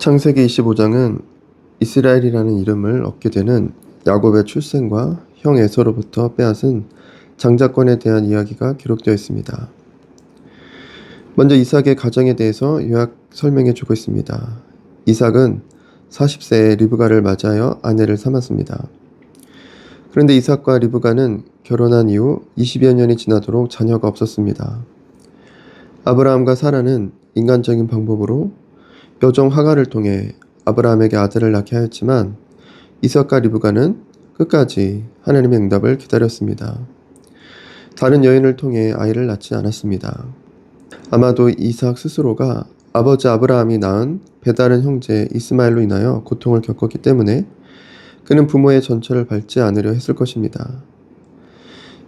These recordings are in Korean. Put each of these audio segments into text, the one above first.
창세기 25장은 이스라엘이라는 이름을 얻게 되는 야곱의 출생과 형 에서로부터 빼앗은 장자권에 대한 이야기가 기록되어 있습니다. 먼저 이삭의 가정에 대해서 요약 설명해 주고 있습니다. 이삭은 40세에 리브가를 맞이하여 아내를 삼았습니다. 그런데 이삭과 리브가는 결혼한 이후 20여 년이 지나도록 자녀가 없었습니다. 아브라함과 사라는 인간적인 방법으로 여종 하갈을 통해 아브라함에게 아들을 낳게 하였지만 이삭과 리브가는 끝까지 하나님의 응답을 기다렸습니다. 다른 여인을 통해 아이를 낳지 않았습니다. 아마도 이삭 스스로가 아버지 아브라함이 낳은 배다른 형제 이스마엘로 인하여 고통을 겪었기 때문에 그는 부모의 전처를 밟지 않으려 했을 것입니다.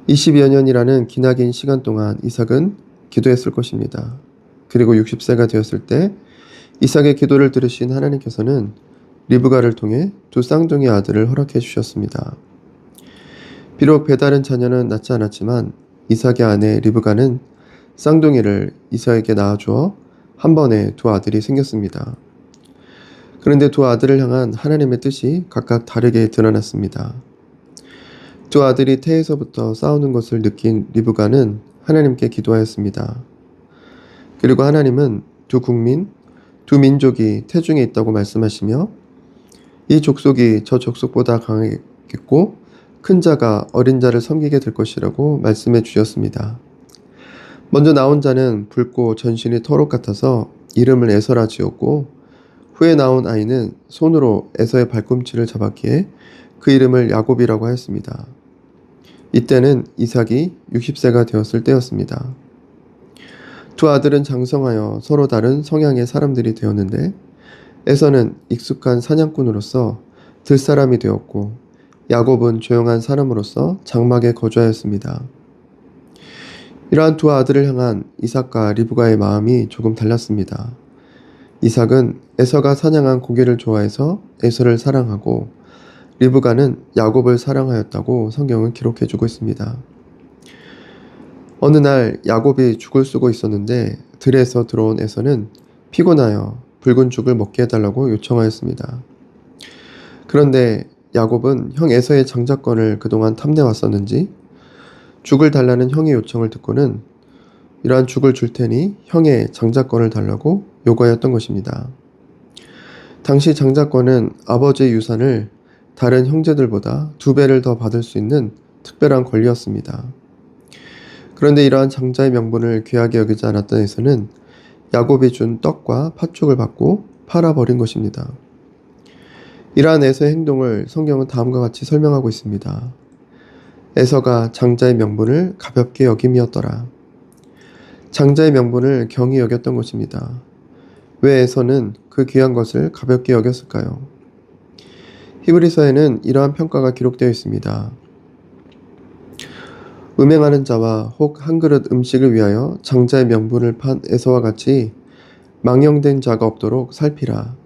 20여 년이라는 기나긴 시간 동안 이삭은 기도했을 것입니다. 그리고 60세가 되었을 때 이삭의 기도를 들으신 하나님께서는 리브가를 통해 두 쌍둥이 아들을 허락해 주셨습니다. 비록 배다른 자녀는 낳지 않았지만 이삭의 아내 리브가는 쌍둥이를 이삭에게 낳아주어 한 번에 두 아들이 생겼습니다. 그런데 두 아들을 향한 하나님의 뜻이 각각 다르게 드러났습니다. 두 아들이 태에서부터 싸우는 것을 느낀 리브가는 하나님께 기도하였습니다. 그리고 하나님은 두 국민, 두 민족이 태중에 있다고 말씀하시며 이 족속이 저 족속보다 강하겠고 큰 자가 어린 자를 섬기게 될 것이라고 말씀해 주셨습니다. 먼저 나온 자는 붉고 전신이 터록 같아서 이름을 에서라 지었고 후에 나온 아이는 손으로 에서의 발꿈치를 잡았기에 그 이름을 야곱이라고 하였습니다. 이때는 이삭이 60세가 되었을 때였습니다. 두 아들은 장성하여 서로 다른 성향의 사람들이 되었는데 에서는 익숙한 사냥꾼으로서 들사람이 되었고 야곱은 조용한 사람으로서 장막에 거주하였습니다. 이러한 두 아들을 향한 이삭과 리브가의 마음이 조금 달랐습니다. 이삭은 에서가 사냥한 고기를 좋아해서 에서를 사랑하고 리브가는 야곱을 사랑하였다고 성경은 기록해주고 있습니다. 어느 날 야곱이 죽을 쓰고 있었는데 들에서 들어온 에서는 피곤하여 붉은 죽을 먹게 해달라고 요청하였습니다. 그런데 야곱은 형 에서의 장자권을 그동안 탐내왔었는지 죽을 달라는 형의 요청을 듣고는 이러한 죽을 줄 테니 형의 장자권을 달라고 요구하였던 것입니다. 당시 장자권은 아버지의 유산을 다른 형제들보다 2배를 더 받을 수 있는 특별한 권리였습니다. 그런데 이러한 장자의 명분을 귀하게 여기지 않았던 에서는 야곱이 준 떡과 팥죽을 받고 팔아버린 것입니다. 이러한 에서의 행동을 성경은 다음과 같이 설명하고 있습니다. 에서가 장자의 명분을 가볍게 여김이었더라. 장자의 명분을 경히 여겼던 것입니다. 왜 에서는 그 귀한 것을 가볍게 여겼을까요? 히브리서에는 이러한 평가가 기록되어 있습니다. 음행하는 자와 혹 한 그릇 음식을 위하여 장자의 명분을 판 에서와 같이 망령된 자가 없도록 살피라.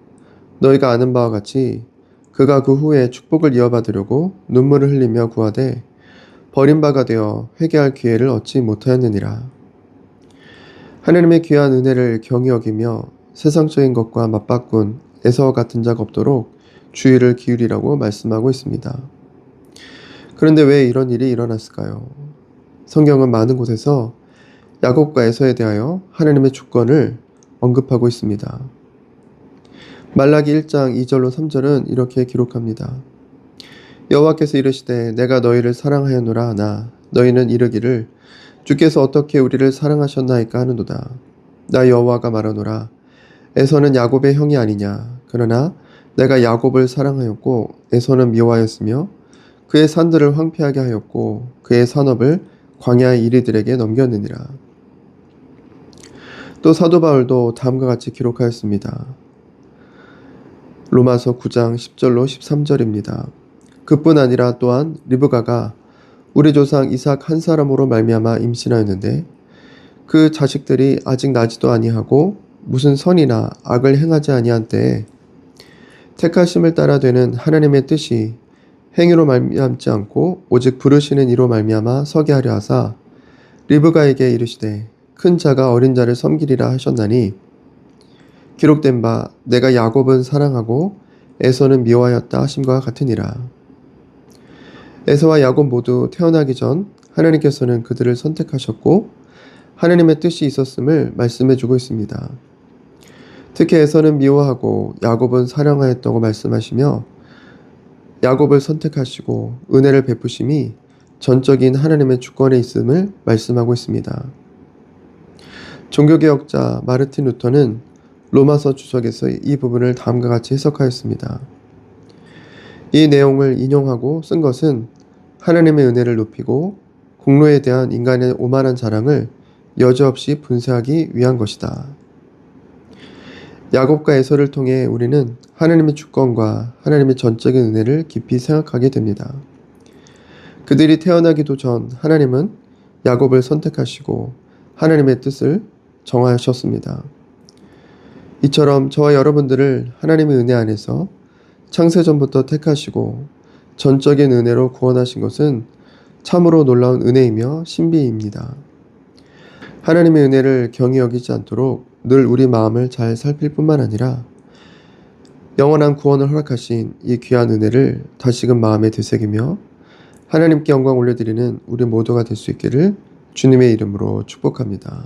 너희가 아는 바와 같이 그가 그 후에 축복을 이어받으려고 눈물을 흘리며 구하되 버린 바가 되어 회개할 기회를 얻지 못하였느니라. 하나님의 귀한 은혜를 경히 여기며 세상적인 것과 맞바꾼 에서와 같은 자가 없도록 주의를 기울이라고 말씀하고 있습니다. 그런데 왜 이런 일이 일어났을까요? 성경은 많은 곳에서 야곱과 에서에 대하여 하나님의 주권을 언급하고 있습니다. 말라기 1장 2절로 3절은 이렇게 기록합니다. 여호와께서 이르시되 내가 너희를 사랑하였노라 하나 너희는 이르기를 주께서 어떻게 우리를 사랑하셨나이까 하는도다. 나 여호와가 말하노라 에서는 야곱의 형이 아니냐. 그러나 내가 야곱을 사랑하였고 에서는 미워하였으며 그의 산들을 황폐하게 하였고 그의 산업을 광야의 이리들에게 넘겼느니라. 또 사도 바울도 다음과 같이 기록하였습니다. 로마서 9장 10절로 13절입니다. 그뿐 아니라 또한 리브가가 우리 조상 이삭 한 사람으로 말미암아 임신하였는데 그 자식들이 아직 나지도 아니하고 무슨 선이나 악을 행하지 아니한 때에 택하심을 따라 되는 하나님의 뜻이 행위로 말미암지 않고 오직 부르시는 이로 말미암아 서게 하려 하사 리브가에게 이르시되 큰 자가 어린 자를 섬기리라 하셨나니 기록된 바 내가 야곱은 사랑하고 에서는 미워하였다 하심과 같으니라. 에서와 야곱 모두 태어나기 전 하나님께서는 그들을 선택하셨고 하나님의 뜻이 있었음을 말씀해주고 있습니다. 특히 에서는 미워하고 야곱은 사랑하였다고 말씀하시며 야곱을 선택하시고 은혜를 베푸심이 전적인 하나님의 주권에 있음을 말씀하고 있습니다. 종교개혁자 마르틴 루터는 로마서 주석에서 이 부분을 다음과 같이 해석하였습니다. 이 내용을 인용하고 쓴 것은 하나님의 은혜를 높이고 공로에 대한 인간의 오만한 자랑을 여지없이 분쇄하기 위한 것이다. 야곱과 에서를 통해 우리는 하나님의 주권과 하나님의 전적인 은혜를 깊이 생각하게 됩니다. 그들이 태어나기도 전 하나님은 야곱을 선택하시고 하나님의 뜻을 정하셨습니다. 이처럼 저와 여러분들을 하나님의 은혜 안에서 창세전부터 택하시고 전적인 은혜로 구원하신 것은 참으로 놀라운 은혜이며 신비입니다. 하나님의 은혜를 경히 여기지 않도록 늘 우리 마음을 잘 살필 뿐만 아니라 영원한 구원을 허락하신 이 귀한 은혜를 다시금 마음에 되새기며 하나님께 영광 올려드리는 우리 모두가 될 수 있기를 주님의 이름으로 축복합니다.